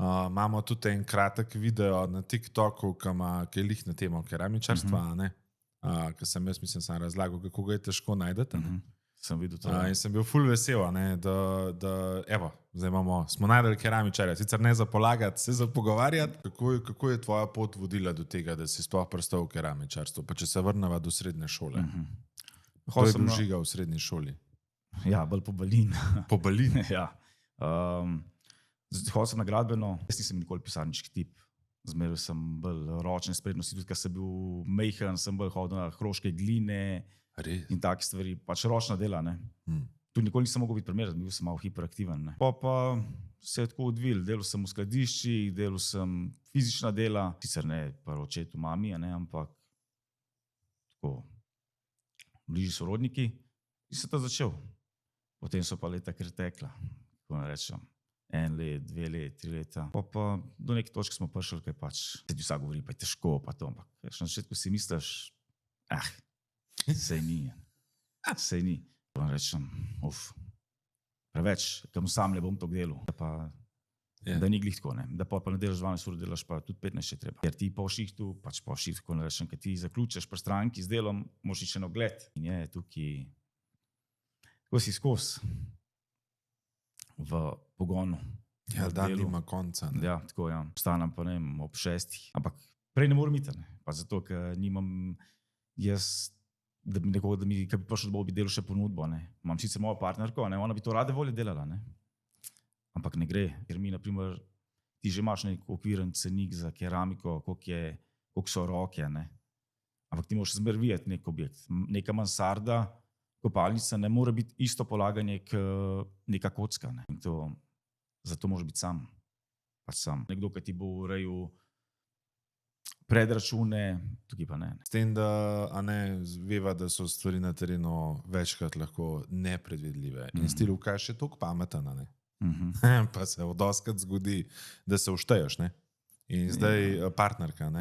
Imamo tudi en kratek video na TikToku, ki je lih na temo keramičarstva, ki sem mislim, razlagal, kako ga je težko najdete. Sem videl to. In sem bil ful vesel, da evo, zdaj smo najdeli keramičarja, sicer ne za polagati, se za pogovarjati. Kako je tvoja pot vodila do tega, da si sploh prestal v keramičarstvu, pa če se vrneva do srednje šole? Kako je bil Žiga v srednji šoli? Ja, bolj po Balin. Po Balin? Ja. Hodil sem na gradbeno, jaz nisem nikoli pisarniški tip. Zmeril sem bolj ročne spretnosti, tudi ker sem bil mejhen, sem bolj hodil na hroške gline. Res? In take stvari, pač ročna dela. Tu nikoli nisem mogel biti primeren, bil sem malo hiperaktiven. Pa se je tako odvil, delal sem v skladiščih, delal sem fizična dela, sicer ne prvo očetu, mami, ampak tako bližji sorodniki. In sem to začel. Potem so pa leta kar tekla, kako ne rečem. 1 let, 2 let, 3 leta. Pa do neke točke smo prišli, kaj pač se ti vsak govori, pa je težko, pa to. Ampak na začetku si misliš, sej ni. Sej ni. Pa rečem, preveč, kam sam ne bom to delal. Da ni glih tako, da pa ne delaš 12 ur, delaš pa tudi 15 je treba. Ker ti po šihtu, pač po šihtu, ko ne rečem, ker ti zaključiš pri stranki z delom, moraš iti še na ogled. In je tukaj, ko si skozi v pogonu. Ja, dan nima konca. Ja, tako ja. Vstanem pa ob 6. Ampak prej ne morem iti, pa zato, ker nimam jaz, da bi nekoga, ki bi prišel domov, bi delal še ponudbo. Imam sicer mojo partnerko, ona bi to rade volje delala. Ampak ne gre, ker mi, naprimer, ti že imaš nek okviren cenik za keramiko, koliko so roke. Ampak ti moraš zmer videti nek objekt. Neka mansarda, kopalnica ne more biti isto polaganje kot neka kocka. Zato moraš biti sam. Pač sam. Nekdo, ki ti bo urejal predračune, tukaj pa ne. S tem, da veva, da so stvari na terenu večkrat lahko nepredvidljive. In stil, kaj še toliko pameten, pa se doskrat zgodi, da se ušteješ. In zdaj partnerka,